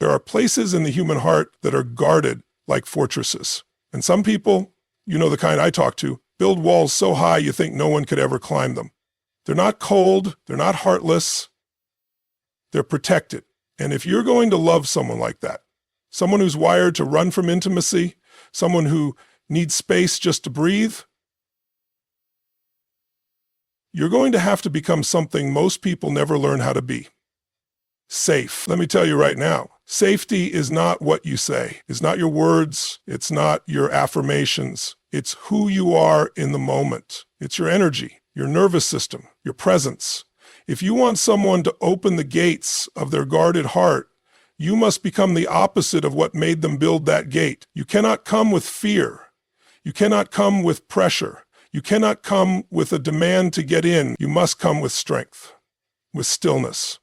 There are places in the human heart that are guarded like fortresses. And some people, you know the kind I talk to, build walls so high you think no one could ever climb them. They're not cold, they're not heartless, they're protected. And if you're going to love someone like that, someone who's wired to run from intimacy, someone who needs space just to breathe, you're going to have to become something most people never learn how to be. Safe. Let me tell you right now, safety is not what you say. It's not your words. It's not your affirmations. It's who you are in the moment. It's your energy, your nervous system, your presence. If you want someone to open the gates of their guarded heart, you must become the opposite of what made them build that gate. You cannot come with fear. You cannot come with pressure. You cannot come with a demand to get in. You must come with strength, with stillness,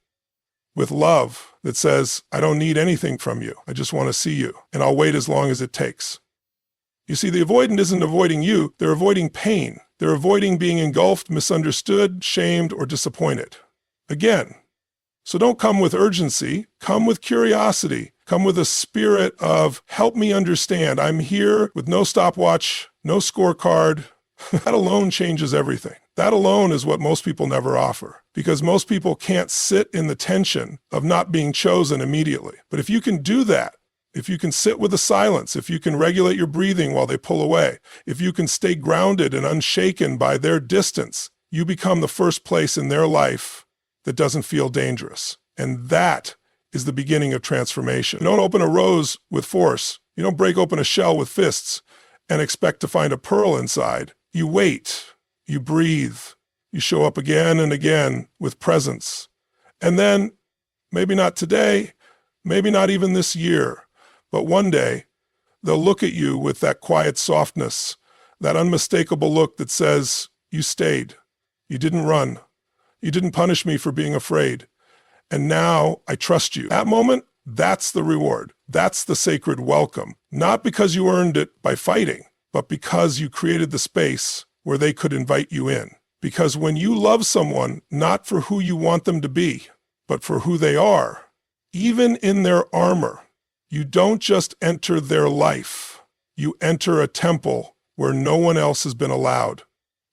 with love that says, I don't need anything from you. I just want to see you, and I'll wait as long as it takes. You see, the avoidant isn't avoiding you. They're avoiding pain. They're avoiding being engulfed, misunderstood, shamed, or disappointed. Again, so don't come with urgency. Come with curiosity. Come with a spirit of, help me understand. I'm here with no stopwatch, no scorecard. That alone changes everything. That alone is what most people never offer, because most people can't sit in the tension of not being chosen immediately. But if you can do that, if you can sit with the silence, if you can regulate your breathing while they pull away, if you can stay grounded and unshaken by their distance, you become the first place in their life that doesn't feel dangerous. And that is the beginning of transformation. You don't open a rose with force. You don't break open a shell with fists and expect to find a pearl inside. You wait, you breathe, you show up again and again with presence. And then, maybe not today, maybe not even this year, but one day, they'll look at you with that quiet softness, that unmistakable look that says, you stayed, you didn't run, you didn't punish me for being afraid, and now I trust you. That moment, that's the reward. That's the sacred welcome. Not because you earned it by fighting, but because you created the space where they could invite you in. Because when you love someone, not for who you want them to be, but for who they are, even in their armor, you don't just enter their life. You enter a temple where no one else has been allowed.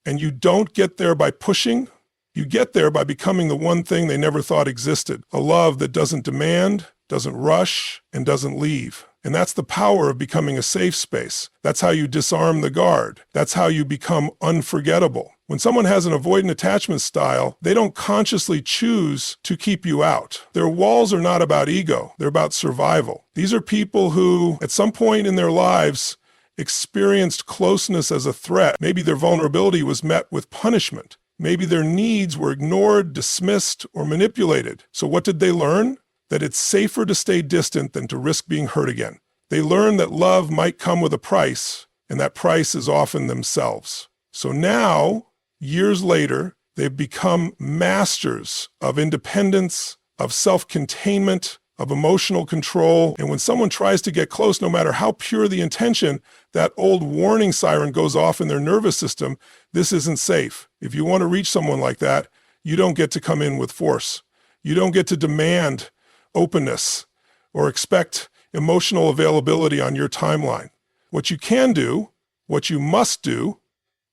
And you don't get there by pushing. You get there by becoming the one thing they never thought existed, a love that doesn't demand, doesn't rush, and doesn't leave. And that's the power of becoming a safe space. That's how you disarm the guard. That's how you become unforgettable. When someone has an avoidant attachment style, they don't consciously choose to keep you out. Their walls are not about ego. They're about survival. These are people who, at some point in their lives, experienced closeness as a threat. Maybe their vulnerability was met with punishment. Maybe their needs were ignored, dismissed, or manipulated. So what did they learn? That it's safer to stay distant than to risk being hurt again. They learn that love might come with a price, and that price is often themselves. So now, years later, they've become masters of independence, of self-containment, of emotional control. And when someone tries to get close, no matter how pure the intention, that old warning siren goes off in their nervous system. This isn't safe. If you want to reach someone like that, you don't get to come in with force. You don't get to demand openness or expect emotional availability on your timeline. What you can do, what you must do,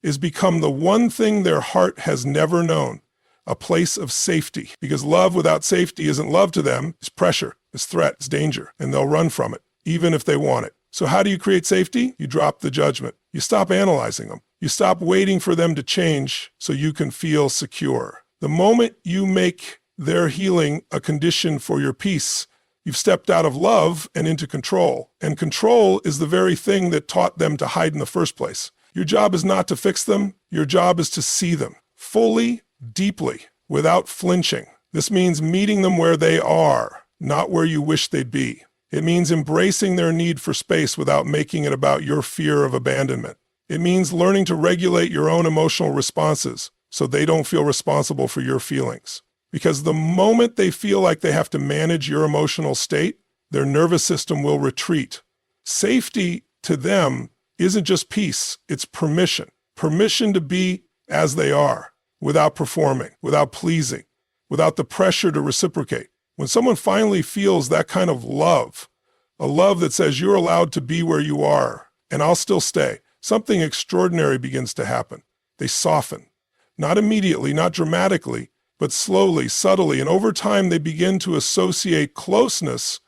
is become the one thing their heart has never known, a place of safety. Because love without safety isn't love to them, it's pressure, it's threat, it's danger, and they'll run from it, even if they want it. So how do you create safety? You drop the judgment. You stop analyzing them. You stop waiting for them to change so you can feel secure. The moment you make their healing a condition for your peace, you've stepped out of love and into control. And control is the very thing that taught them to hide in the first place. Your job is not to fix them. Your job is to see them fully, deeply, without flinching. This means meeting them where they are, not where you wish they'd be. It means embracing their need for space without making it about your fear of abandonment. It means learning to regulate your own emotional responses so they don't feel responsible for your feelings. Because the moment they feel like they have to manage your emotional state, their nervous system will retreat. Safety to them isn't just peace, it's permission. Permission to be as they are, without performing, without pleasing, without the pressure to reciprocate. When someone finally feels that kind of love, a love that says you're allowed to be where you are, and I'll still stay, something extraordinary begins to happen. They soften. Not immediately, not dramatically, but slowly, subtly, and over time they begin to associate closeness,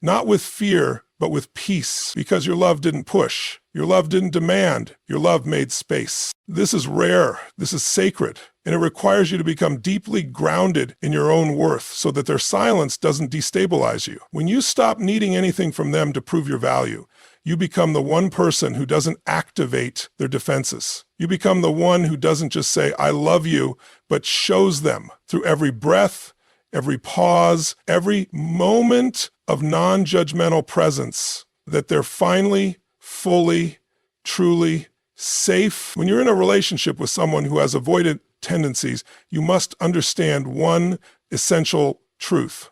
not with fear, but with peace, because your love didn't push, your love didn't demand, your love made space. This is rare, this is sacred, and it requires you to become deeply grounded in your own worth so that their silence doesn't destabilize you. When you stop needing anything from them to prove your value, you become the one person who doesn't activate their defenses. You become the one who doesn't just say, I love you, but shows them through every breath, every pause, every moment of non-judgmental presence that they're finally, fully, truly safe. When you're in a relationship with someone who has avoidant tendencies, you must understand one essential truth.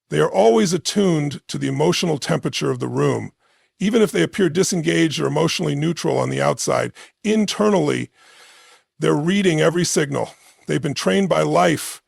They are always attuned to the emotional temperature of the room. Even if they appear disengaged or emotionally neutral on the outside, internally, they're reading every signal. They've been trained by life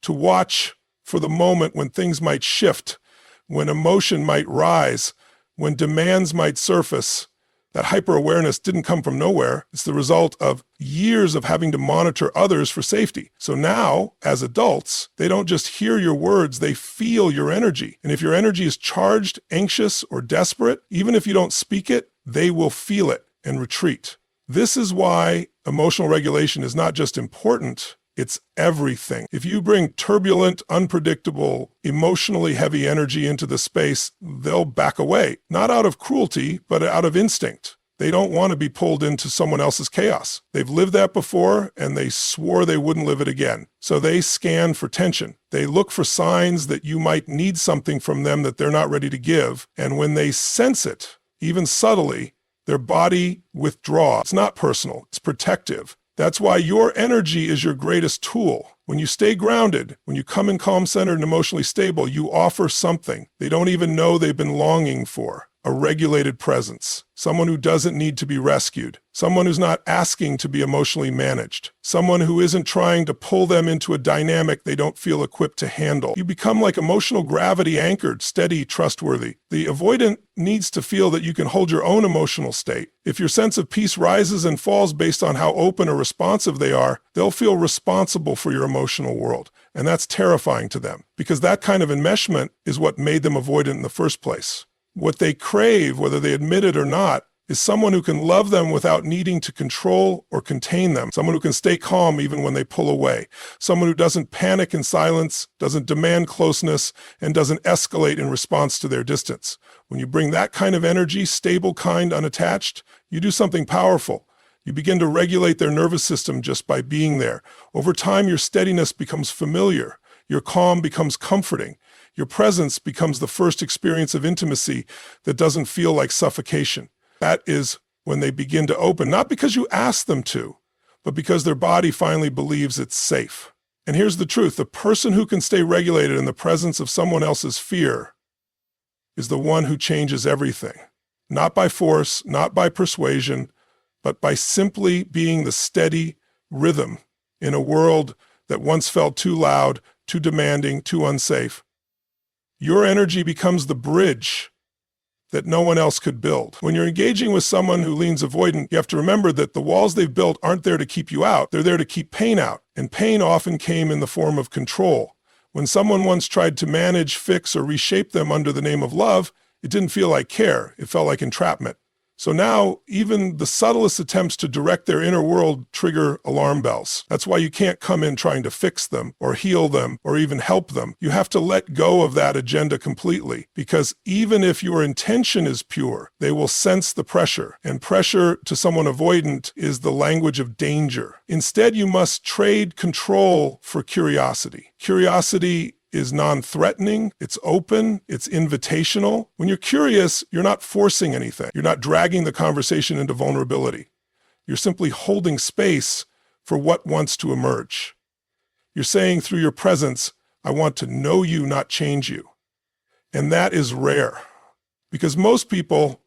to watch for the moment when things might shift, when emotion might rise, when demands might surface. That hyper-awareness didn't come from nowhere. It's the result of years of having to monitor others for safety. So now, as adults, they don't just hear your words, they feel your energy. And if your energy is charged, anxious, or desperate, even if you don't speak it, they will feel it and retreat. This is why emotional regulation is not just important, it's everything. If you bring turbulent, unpredictable, emotionally heavy energy into the space, they'll back away. Not out of cruelty, but out of instinct. They don't want to be pulled into someone else's chaos. They've lived that before, and they swore they wouldn't live it again. So they scan for tension. They look for signs that you might need something from them that they're not ready to give. And when they sense it, even subtly, their body withdraws. It's not personal, it's protective. That's why your energy is your greatest tool. When you stay grounded, when you come in calm, centered, and emotionally stable, you offer something they don't even know they've been longing for. A regulated presence. Someone who doesn't need to be rescued. Someone who's not asking to be emotionally managed. Someone who isn't trying to pull them into a dynamic they don't feel equipped to handle. You become like emotional gravity, anchored, steady, trustworthy. The avoidant needs to feel that you can hold your own emotional state. If your sense of peace rises and falls based on how open or responsive they are, they'll feel responsible for your emotional world. And that's terrifying to them, because that kind of enmeshment is what made them avoidant in the first place. What they crave, whether they admit it or not, is someone who can love them without needing to control or contain them. Someone who can stay calm even when they pull away. Someone who doesn't panic in silence, doesn't demand closeness, and doesn't escalate in response to their distance. When you bring that kind of energy, stable, kind, unattached, you do something powerful. You begin to regulate their nervous system just by being there. Over time, your steadiness becomes familiar. Your calm becomes comforting. Your presence becomes the first experience of intimacy that doesn't feel like suffocation. That is when they begin to open, not because you ask them to, but because their body finally believes it's safe. And here's the truth. The person who can stay regulated in the presence of someone else's fear is the one who changes everything. Not by force, not by persuasion, but by simply being the steady rhythm in a world that once felt too loud, too demanding, too unsafe. Your energy becomes the bridge that no one else could build. When you're engaging with someone who leans avoidant, you have to remember that the walls they've built aren't there to keep you out. They're there to keep pain out. And pain often came in the form of control. When someone once tried to manage, fix, or reshape them under the name of love, it didn't feel like care. It felt like entrapment. So now, even the subtlest attempts to direct their inner world trigger alarm bells. That's why you can't come in trying to fix them, or heal them, or even help them. You have to let go of that agenda completely, because even if your intention is pure, they will sense the pressure. And pressure to someone avoidant is the language of danger. Instead, you must trade control for curiosity. Curiosity is non-threatening, it's open, it's invitational. When you're curious, you're not forcing anything. You're not dragging the conversation into vulnerability. You're simply holding space for what wants to emerge. You're saying through your presence, I want to know you, not change you. And that is rare, because most people,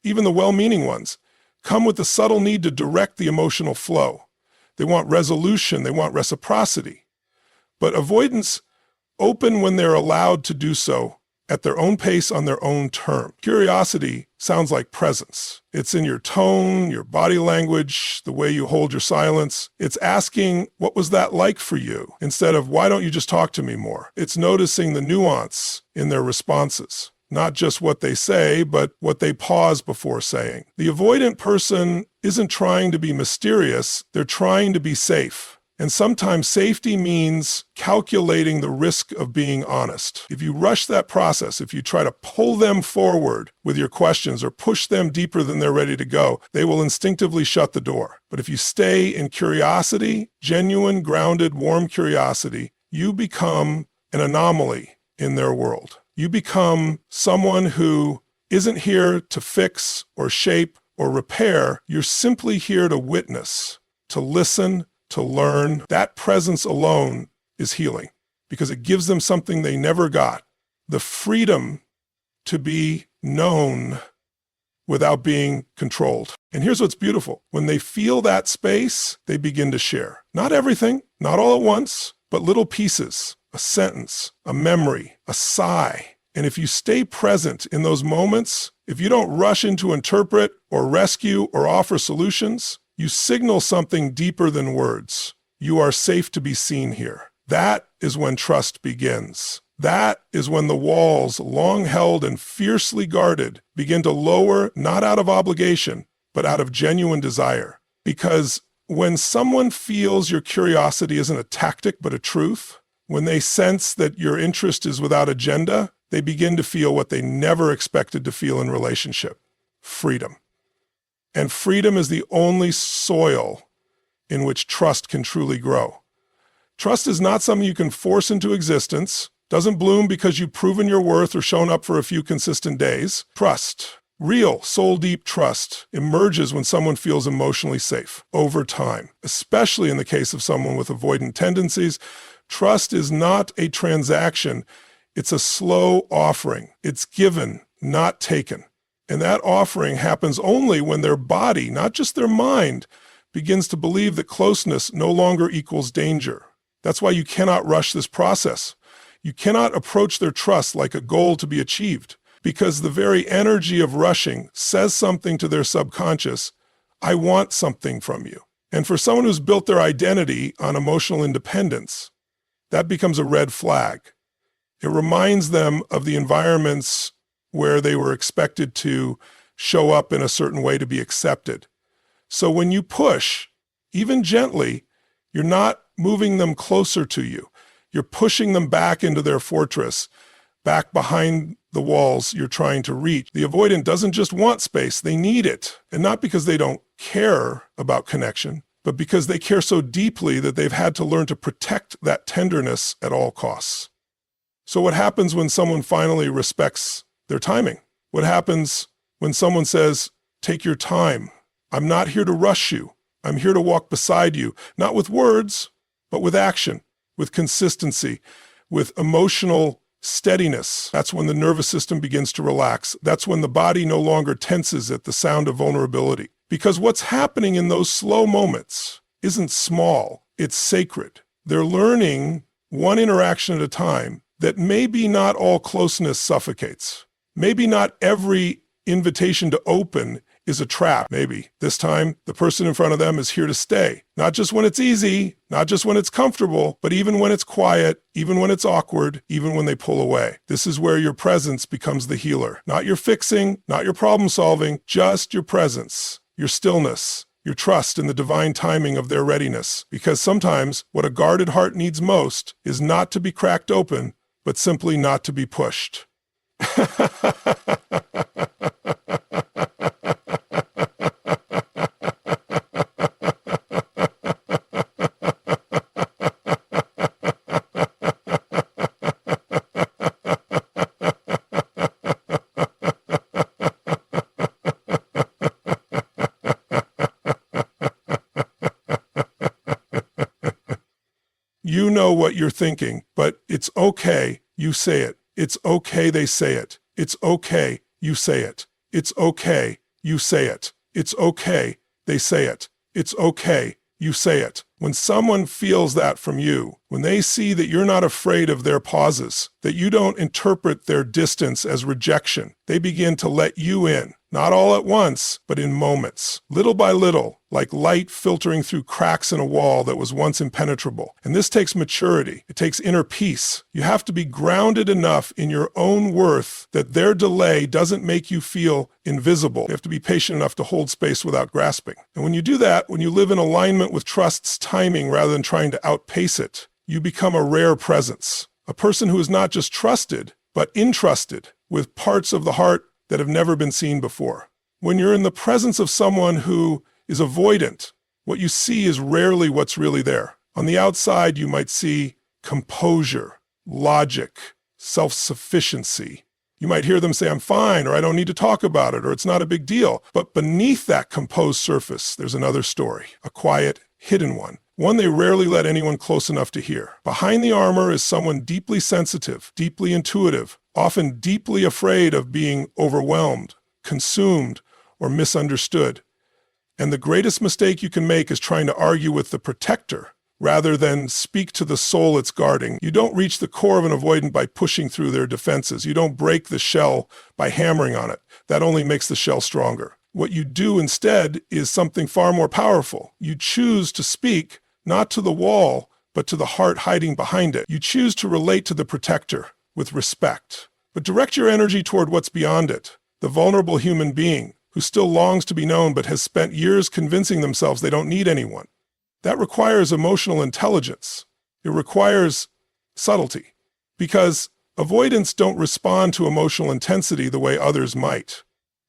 even the well-meaning ones, come with the subtle need to direct the emotional flow. They want resolution, they want reciprocity. But avoidance open when they're allowed to do so at their own pace on their own term. Curiosity sounds like presence. It's in your tone, your body language, the way you hold your silence. It's asking, what was that like for you? Instead of, why don't you just talk to me more? It's noticing the nuance in their responses. Not just what they say, but what they pause before saying. The avoidant person isn't trying to be mysterious, they're trying to be safe. And sometimes safety means calculating the risk of being honest. If you rush that process, if you try to pull them forward with your questions or push them deeper than they're ready to go, they will instinctively shut the door. But if you stay in curiosity, genuine, grounded, warm curiosity, you become an anomaly in their world. You become someone who isn't here to fix or shape or repair. You're simply here to witness, to listen, to learn. That presence alone is healing because it gives them something they never got, the freedom to be known without being controlled. And here's what's beautiful. When they feel that space, they begin to share. Not everything, not all at once, but little pieces, a sentence, a memory, a sigh. And if you stay present in those moments, if you don't rush in to interpret or rescue or offer solutions, you signal something deeper than words. You are safe to be seen here. That is when trust begins. That is when the walls, long held and fiercely guarded, begin to lower, not out of obligation, but out of genuine desire. Because when someone feels your curiosity isn't a tactic but a truth, when they sense that your interest is without agenda, they begin to feel what they never expected to feel in relationship: freedom. And freedom is the only soil in which trust can truly grow. Trust is not something you can force into existence, doesn't bloom because you've proven your worth or shown up for a few consistent days. Trust, real, soul-deep trust, emerges when someone feels emotionally safe over time, especially in the case of someone with avoidant tendencies. Trust is not a transaction. It's a slow offering. It's given, not taken. And that offering happens only when their body, not just their mind, begins to believe that closeness no longer equals danger. That's why you cannot rush this process. You cannot approach their trust like a goal to be achieved, because the very energy of rushing says something to their subconscious: I want something from you. And for someone who's built their identity on emotional independence, that becomes a red flag. It reminds them of the environments where they were expected to show up in a certain way to be accepted. So when you push, even gently, you're not moving them closer to you. You're pushing them back into their fortress, back behind the walls you're trying to reach. The avoidant doesn't just want space, they need it. And not because they don't care about connection, but because they care so deeply that they've had to learn to protect that tenderness at all costs. So what happens when someone finally respects their timing? What happens when someone says, take your time? I'm not here to rush you. I'm here to walk beside you, not with words, but with action, with consistency, with emotional steadiness. That's when the nervous system begins to relax. That's when the body no longer tenses at the sound of vulnerability. Because what's happening in those slow moments isn't small, it's sacred. They're learning one interaction at a time that maybe not all closeness suffocates. Maybe not every invitation to open is a trap. Maybe this time the person in front of them is here to stay. Not just when it's easy, not just when it's comfortable, but even when it's quiet, even when it's awkward, even when they pull away. This is where your presence becomes the healer. Not your fixing, not your problem solving, just your presence, your stillness, your trust in the divine timing of their readiness. Because sometimes what a guarded heart needs most is not to be cracked open, but simply not to be pushed. You know what you're thinking, but it's okay, you say it. It's okay, they say it. It's okay, you say it. It's okay, you say it. It's okay, they say it. It's okay, you say it. When someone feels that from you, When they see that you're not afraid of their pauses, that you don't interpret their distance as rejection, they begin to let you in, not all at once, but in moments, little by little, like light filtering through cracks in a wall that was once impenetrable. And this takes maturity. It takes inner peace. You have to be grounded enough in your own worth that their delay doesn't make you feel invisible. You have to be patient enough to hold space without grasping. And when you do that, when you live in alignment with trust's timing rather than trying to outpace it, you become a rare presence, a person who is not just trusted, but entrusted with parts of the heart that have never been seen before. When you're in the presence of someone who is avoidant, what you see is rarely what's really there. On the outside, you might see composure, logic, self-sufficiency. You might hear them say, I'm fine, or I don't need to talk about it, or it's not a big deal. But beneath that composed surface, there's another story, a quiet, hidden one they rarely let anyone close enough to hear. Behind the armor is someone deeply sensitive, deeply intuitive, often deeply afraid of being overwhelmed, consumed, or misunderstood. And the greatest mistake you can make is trying to argue with the protector rather than speak to the soul it's guarding. You don't reach the core of an avoidant by pushing through their defenses. You don't break the shell by hammering on it. That only makes the shell stronger. What you do instead is something far more powerful. You choose to speak not to the wall, but to the heart hiding behind it. You choose to relate to the protector with respect, but direct your energy toward what's beyond it, the vulnerable human being who still longs to be known but has spent years convincing themselves they don't need anyone. That requires emotional intelligence. It requires subtlety, because avoidants don't respond to emotional intensity the way others might.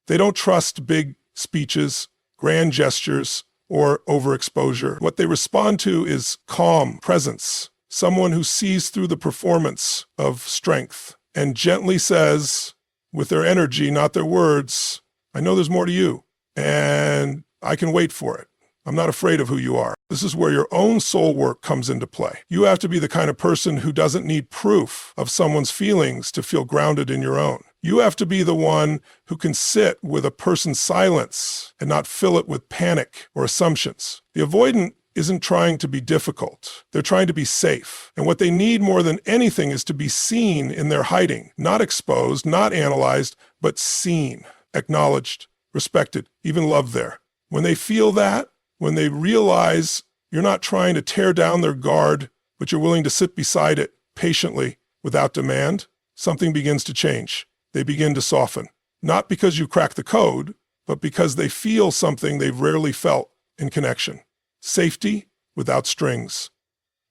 They don't trust big speeches, grand gestures, or overexposure. What they respond to is calm presence, someone who sees through the performance of strength and gently says, with their energy, not their words, I know there's more to you, and I can wait for it. I'm not afraid of who you are. This is where your own soul work comes into play. You have to be the kind of person who doesn't need proof of someone's feelings to feel grounded in your own. You have to be the one who can sit with a person's silence and not fill it with panic or assumptions. The avoidant isn't trying to be difficult. They're trying to be safe. And what they need more than anything is to be seen in their hiding, not exposed, not analyzed, but seen, acknowledged, respected, even loved there. When they feel that, when they realize you're not trying to tear down their guard, but you're willing to sit beside it patiently without demand, something begins to change. They begin to soften, not because you crack the code, but because they feel something they've rarely felt in connection. Safety without strings,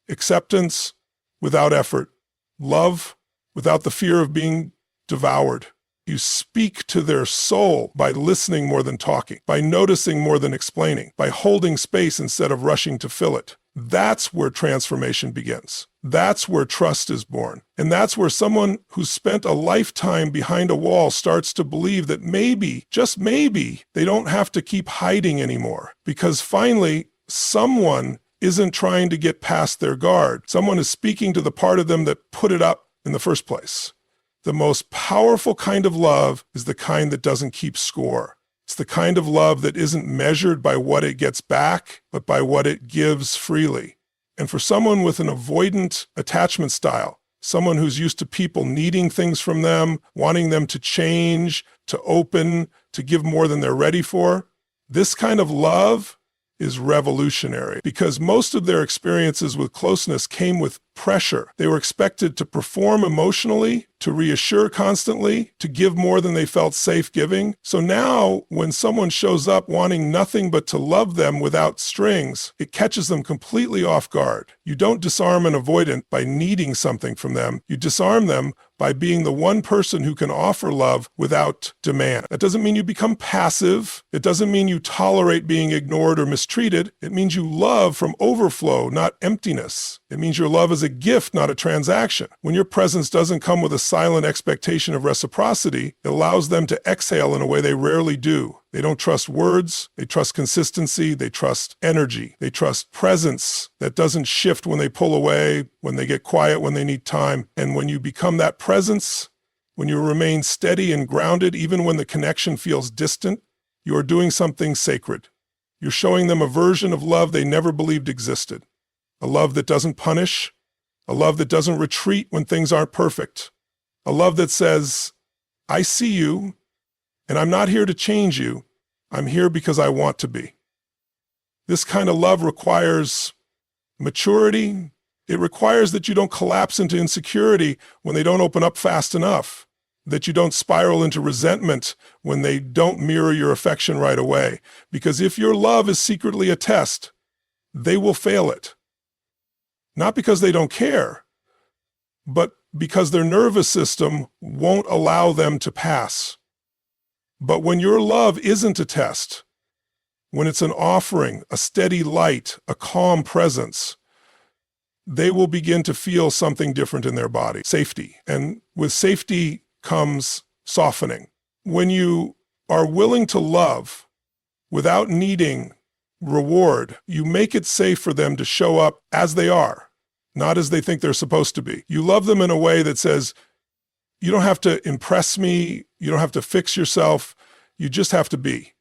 acceptance without effort, love without the fear of being devoured. You speak to their soul by listening more than talking, by noticing more than explaining, by holding space instead of rushing to fill it. That's where transformation begins. That's where trust is born. And that's where someone who's spent a lifetime behind a wall starts to believe that maybe, just maybe, they don't have to keep hiding anymore. Because finally, someone isn't trying to get past their guard. Someone is speaking to the part of them that put it up in the first place. The most powerful kind of love is the kind that doesn't keep score. It's the kind of love that isn't measured by what it gets back, but by what it gives freely. And for someone with an avoidant attachment style, someone who's used to people needing things from them, wanting them to change, to open, to give more than they're ready for, this kind of love is revolutionary, because most of their experiences with closeness came with pressure. They were expected to perform emotionally, to reassure constantly, to give more than they felt safe giving. So now, when someone shows up wanting nothing but to love them without strings, it catches them completely off guard. You don't disarm an avoidant by needing something from them. You disarm them by being the one person who can offer love without demand. That doesn't mean you become passive. It doesn't mean you tolerate being ignored or mistreated. It means you love from overflow, not emptiness. It means your love is a gift, not a transaction. When your presence doesn't come with a silent expectation of reciprocity, it allows them to exhale in a way they rarely do. They don't trust words, they trust consistency, they trust energy, they trust presence that doesn't shift when they pull away, when they get quiet, when they need time. And when you become that presence, when you remain steady and grounded, even when the connection feels distant, you are doing something sacred. You're showing them a version of love they never believed existed. A love that doesn't punish, a love that doesn't retreat when things aren't perfect, a love that says, I see you, and I'm not here to change you. I'm here because I want to be. This kind of love requires maturity. It requires that you don't collapse into insecurity when they don't open up fast enough, that you don't spiral into resentment when they don't mirror your affection right away. Because if your love is secretly a test, they will fail it. Not because they don't care, but because their nervous system won't allow them to pass. But when your love isn't a test, when it's an offering, a steady light, a calm presence, they will begin to feel something different in their body, safety. And with safety comes softening. When you are willing to love without needing reward, you make it safe for them to show up as they are, not as they think they're supposed to be. You love them in a way that says, you don't have to impress me, you don't have to fix yourself, you just have to be.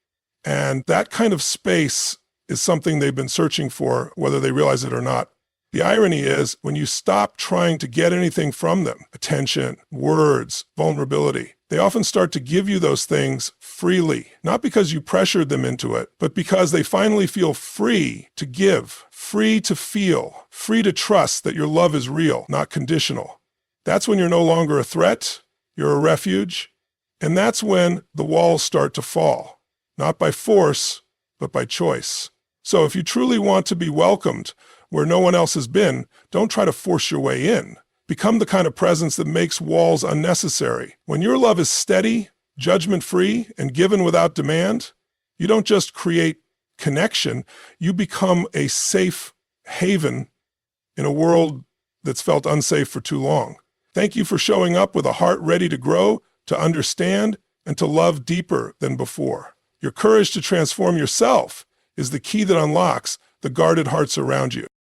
And that kind of space is something they've been searching for, whether they realize it or not. The irony is, when you stop trying to get anything from them, attention, words, vulnerability, they often start to give you those things freely, not because you pressured them into it, but because they finally feel free to give, free to feel, free to trust that your love is real, not conditional. That's when you're no longer a threat, you're a refuge, and that's when the walls start to fall, not by force, but by choice. So if you truly want to be welcomed where no one else has been, don't try to force your way in. Become the kind of presence that makes walls unnecessary. When your love is steady, judgment-free, and given without demand, you don't just create connection, you become a safe haven in a world that's felt unsafe for too long. Thank you for showing up with a heart ready to grow, to understand, and to love deeper than before. Your courage to transform yourself is the key that unlocks the guarded hearts around you.